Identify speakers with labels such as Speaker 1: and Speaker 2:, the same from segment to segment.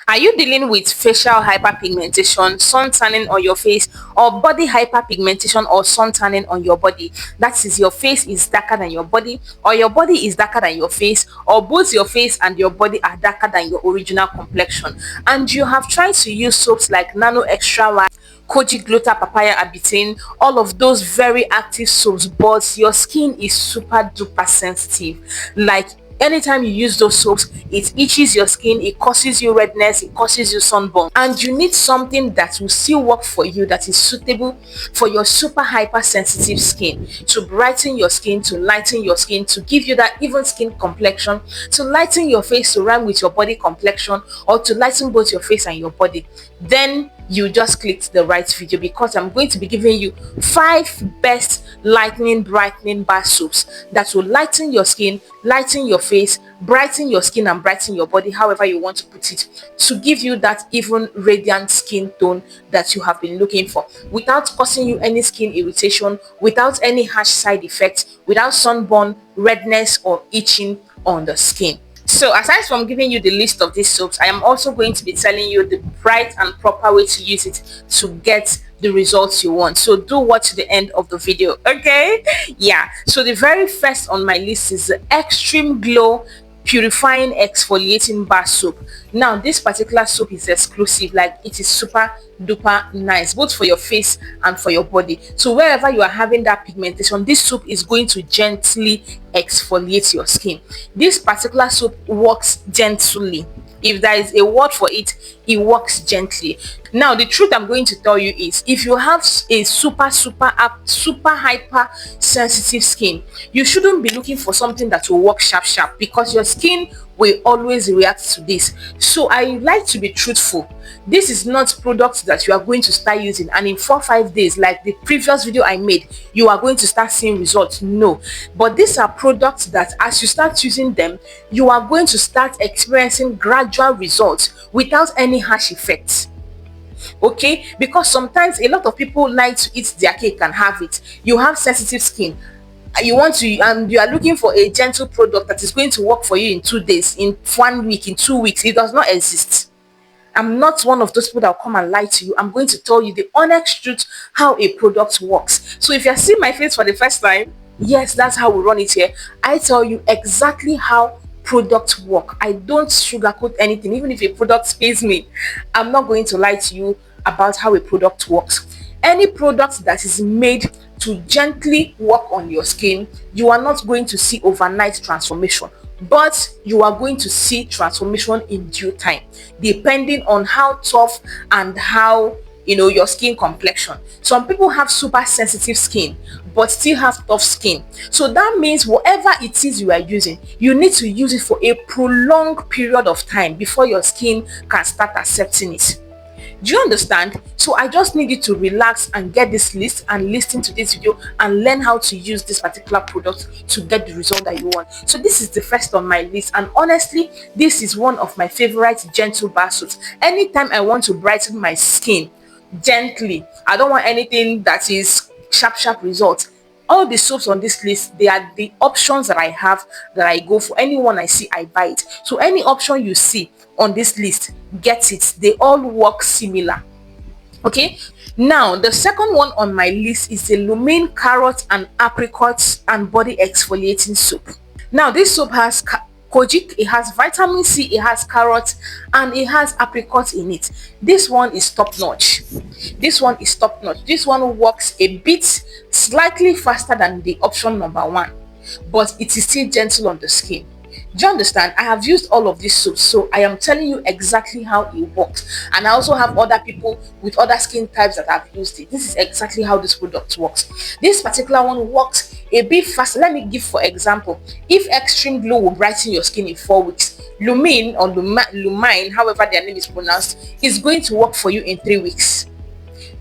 Speaker 1: Are you dealing with facial hyperpigmentation, sun tanning on your face, or body hyperpigmentation or sun tanning on your body? That is, your face is darker than your body, or your body is darker than your face, or both your face and your body are darker than your original complexion. And you have tried to use soaps like Nano Extra White, Koji Gluta Papaya Abitane, all of those very active soaps, but your skin is super duper sensitive. Like, anytime you use those soaps, it itches your skin, it causes you redness, it causes you sunburn, and you need something that will still work for you, that is suitable for your super hypersensitive skin, to brighten your skin, to lighten your skin, to give you that even skin complexion, to lighten your face to rhyme with your body complexion, or to lighten both your face and your body. Then you just clicked the right video, because I'm going to be giving you 5 best lightening brightening bar soaps that will lighten your skin, lighten your face, brighten your skin and brighten your body, however you want to put it, to give you that even radiant skin tone that you have been looking for, without causing you any skin irritation, without any harsh side effects, without sunburn, redness or itching on the skin. So aside from giving you the list of these soaps, I am also going to be telling you the right and proper way to use it to get the results you want. So do watch the end of the video, okay? Yeah. So the very first on my list is the Extreme Glow Purifying Exfoliating Bar Soap. Now this particular soap is exclusive, like it is super duper nice both for your face and for your body. So wherever you are having that pigmentation, this soap is going to gently exfoliate your skin. This particular soap works gently. If there is a word for it, it works gently. Now the truth I'm going to tell you is, if you have a super hyper sensitive skin, you shouldn't be looking for something that will work sharp, because your skin will always react to this. So I like to be truthful. This is not products that you are going to start using and in 4 or 5 days, like the previous video I made, you are going to start seeing results. No, but these are products that as you start using them, you are going to start experiencing gradual results without any harsh effects. Okay, because sometimes a lot of people like to eat their cake and have it. You have sensitive skin, you want to, and you are looking for a gentle product that is going to work for you in 2 days, in 1 week, in 2 weeks. It does not exist. I'm not one of those people that will come and lie to you. I'm going to tell you the honest truth, how a product works. So if you're seeing my face for the first time, yes, that's how we run it here. I tell you exactly how products work. I don't sugarcoat anything. Even if a product pays me, I'm not going to lie to you about how a product works. Any product that is made to gently work on your skin, you are not going to see overnight transformation, but you are going to see transformation in due time, depending on how tough and how, your skin complexion. Some people have super sensitive skin but still have tough skin. So that means whatever it is you are using, you need to use it for a prolonged period of time before your skin can start accepting it. Do you understand? So I just need you to relax and get this list and listen to this video and learn how to use this particular product to get the result that you want. So this is the first on my list, and honestly, this is one of my favorite gentle bar soaps. Anytime I want to brighten my skin gently, I don't want anything that is sharp results. All the soaps on this list, they are the options that I have, that I go for. Anyone I see, I buy it. So any option you see on this list, get it. They all work similar. Okay, now the second one on my list is the Lumin Carrot and Apricot and Body Exfoliating Soap. Now this soap has kojic, it has vitamin C, it has carrot, and it has apricot in it. This one is top notch. This one is top notch. This one works a bit slightly faster than the option number one, but it is still gentle on the skin. Do you understand? I have used all of these soaps, so I am telling you exactly how it works. And I also have other people with other skin types that have used it. This is exactly how this product works. This particular one works a bit faster. Let me give for example. If Extreme Glow will brighten your skin in 4 weeks, Lumin or Lumine, however their name is pronounced, is going to work for you in 3 weeks.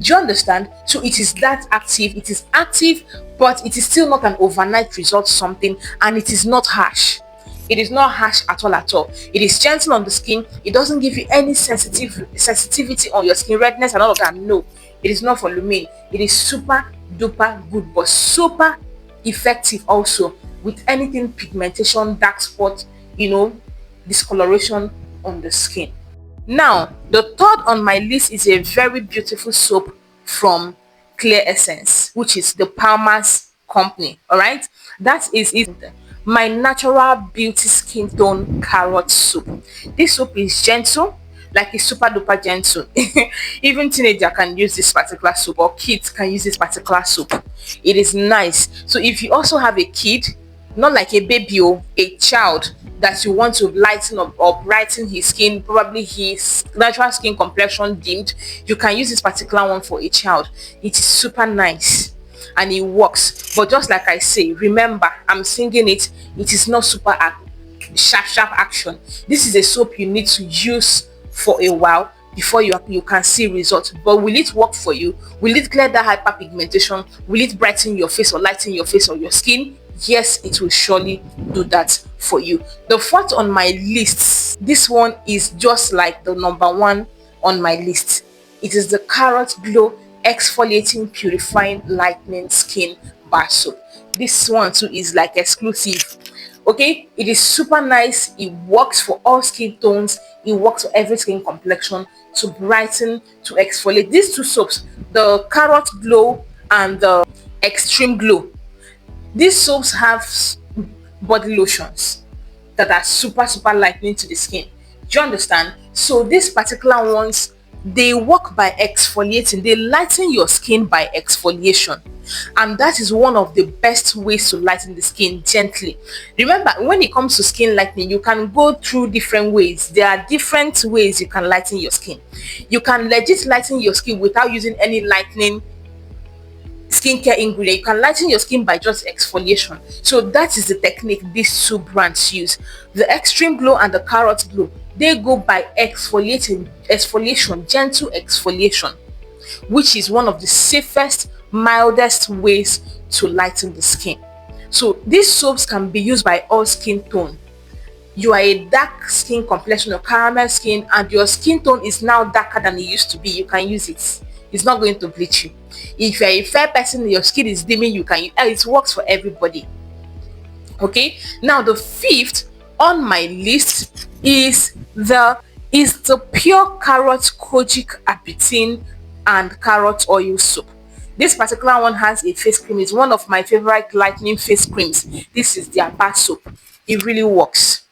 Speaker 1: Do you understand? So it is that active. It is active, but it is still not an overnight result something, and it is not harsh. It is not harsh at all. It is gentle on the skin. It doesn't give you any sensitivity on your skin, redness and all of that. No, it is not for Lumin. It is super duper good, but super effective also with anything pigmentation, dark spot, discoloration on the skin. Now, the third on my list is a very beautiful soap from Clear Essence, which is the Palmer's company. All right, that is my natural beauty skin tone carrot soap. This soap is gentle, like it's super duper gentle. Even teenager can use this particular soap, or kids can use this particular soap. It is nice. So if you also have a kid, not like a baby or a child, that you want to lighten up or brighten his skin, probably his natural skin complexion dimmed, you can use this particular one for a child. It is super nice and it works. But just like I say, remember, I'm singing it, it is not super sharp action. This is a soap you need to use for a while before you can see results. But will it work for you? Will it clear that hyperpigmentation? Will it brighten your face or lighten your face or your skin? Yes, it will surely do that for you. The fourth on my list, this one is just like the number one on my list. It is the Carrot Glow Exfoliating Purifying Lightening Skin Bar Soap. This one too is like exclusive. Okay, it is super nice. It works for all skin tones. It works for every skin complexion, to brighten, to exfoliate. These two soaps, the Carrot Glow and the Extreme Glow, these soaps have body lotions that are super lightening to the skin. Do you understand? So these particular ones, they work by exfoliating. They lighten your skin by exfoliation, and that is one of the best ways to lighten the skin gently. Remember, when it comes to skin lightening, you can go through different ways. There are different ways you can lighten your skin. You can legit lighten your skin without using any lightening skincare ingredient. You can lighten your skin by just exfoliation. So that is the technique these two brands use. The Extreme Glow and the Carrot Glow, they go by exfoliation, gentle exfoliation, which is one of the safest, mildest ways to lighten the skin. So these soaps can be used by all skin tone. You are a dark skin complexion or caramel skin, and your skin tone is now darker than it used to be, you can use it. It's not going to bleach you. If you're a fair person, your skin is dimming, you can, it works for everybody. Okay, now the fifth on my list is the Pure Carrot Kojic Abitin and Carrot Oil Soap. This particular one has a face cream. It's one of my favorite lightening face creams. This is their bar soap. It really works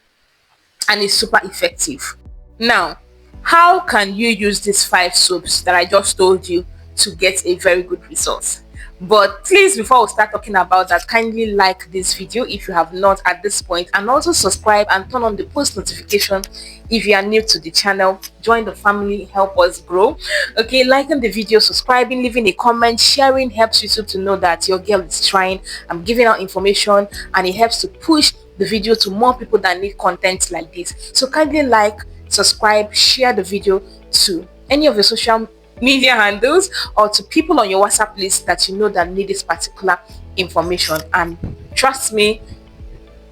Speaker 1: and it's super effective. Now, how can you use these 5 soaps that I just told you to get a very good result? But please, before we start talking about that, kindly like this video if you have not at this point, and also subscribe and turn on the post notification if you are new to the channel. Join the family, help us grow. Okay, liking the video, subscribing, leaving a comment, sharing helps YouTube to know that your girl is trying. I'm giving out information, and it helps to push the video to more people that need content like this. So kindly like, subscribe, share the video to any of your social media handles or to people on your WhatsApp list that you know that need this particular information. And trust me,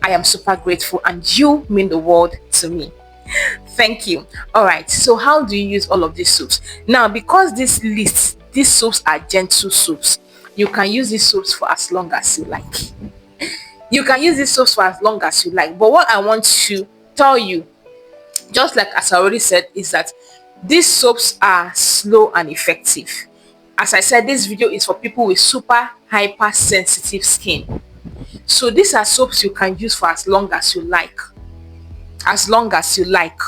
Speaker 1: I am super grateful and you mean the world to me. Thank you. All right, so how do you use all of these soaps? Now, because these soaps are gentle soaps, you can use these soaps for as long as you like. You can use these soaps for as long as you like. But what I want to tell you, just like as I already said, is that these soaps are slow and effective. As I said, this video is for people with super hypersensitive skin. So these are soaps you can use for as long as you like. As long as you like.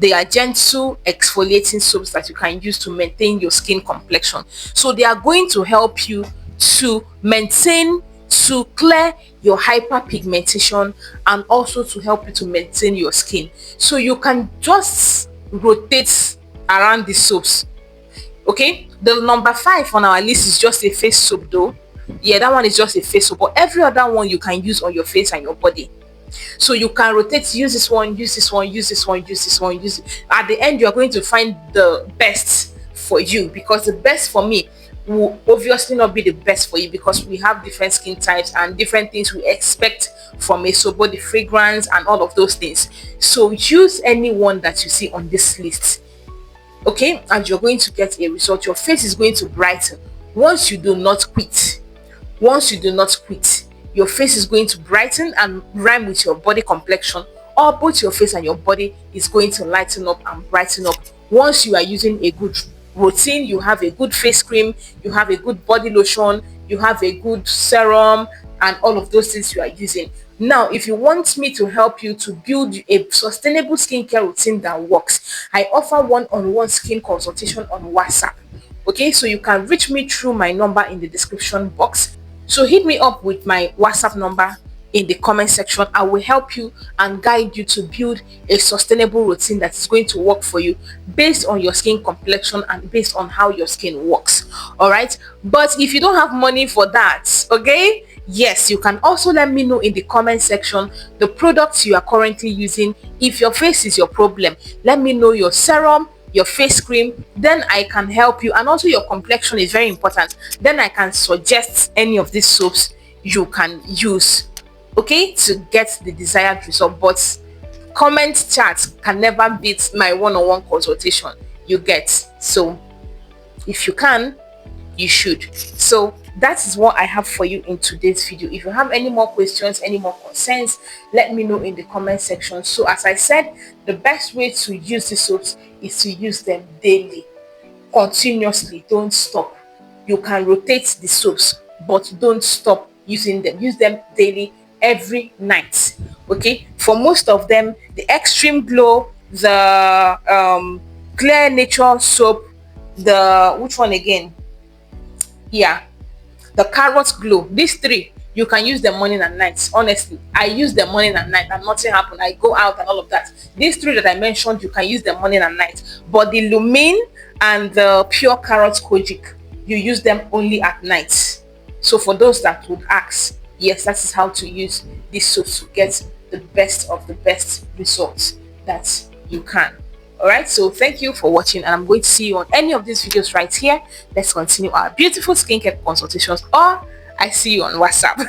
Speaker 1: They are gentle exfoliating soaps that you can use to maintain your skin complexion. So they are going to help you to maintain, to clear your hyperpigmentation, and also to help you to maintain your skin. So you can just rotate around the soaps. Okay, the number 5 on our list is just a face soap though. Yeah, that one is just a face soap, but every other one you can use on your face and your body. So you can rotate, use this one, use this one, use this one, use this one, use it. At the end, you are going to find the best for you, because the best for me will obviously not be the best for you, because we have different skin types and different things we expect from a soap, body fragrance and all of those things. So use any one that you see on this list, okay, and you're going to get a result. Your face is going to brighten. Once you do not quit, your face is going to brighten and rhyme with your body complexion or both your face and your body is going to lighten up and brighten up once you are using a good routine. You have a good face cream, you have a good body lotion, you have a good serum, and all of those things you are using. Now, if you want me to help you to build a sustainable skincare routine that works, I offer one-on-one skin consultation on WhatsApp. Okay, so you can reach me through my number in the description box. So hit me up with my WhatsApp number in the comment section. I will help you and guide you to build a sustainable routine that is going to work for you based on your skin complexion and based on how your skin works. All right, but if you don't have money for that, okay, yes, you can also let me know in the comment section the products you are currently using. If your face is your problem, let me know your serum, your face cream, then I can help you. And also your complexion is very important, then I can suggest any of these soaps you can use, okay, to get the desired result. But comment chat can never beat my one-on-one consultation, you get. So if you can, you should. So that is what I have for you in today's video. If you have any more questions, any more concerns, let me know in the comment section. So as I said, the best way to use the soaps is to use them daily, continuously. Don't stop. You can rotate the soaps, but don't stop using them. Use them daily, every night. Okay, for most of them, the extreme glow, the clear nature soap, the which one again, yeah, the carrot glow, these three you can use them morning and night. Honestly, I use them morning and night and nothing happened. I go out and all of that. These three that I mentioned, you can use them morning and night. But the lumin and the pure carrot kojic, you use them only at night. So for those that would ask, yes, that is how to use these soaps to get the best of the best results that you can. All right, so thank you for watching, and I'm going to see you on any of these videos right here. Let's continue our beautiful skincare consultations, or I see you on WhatsApp.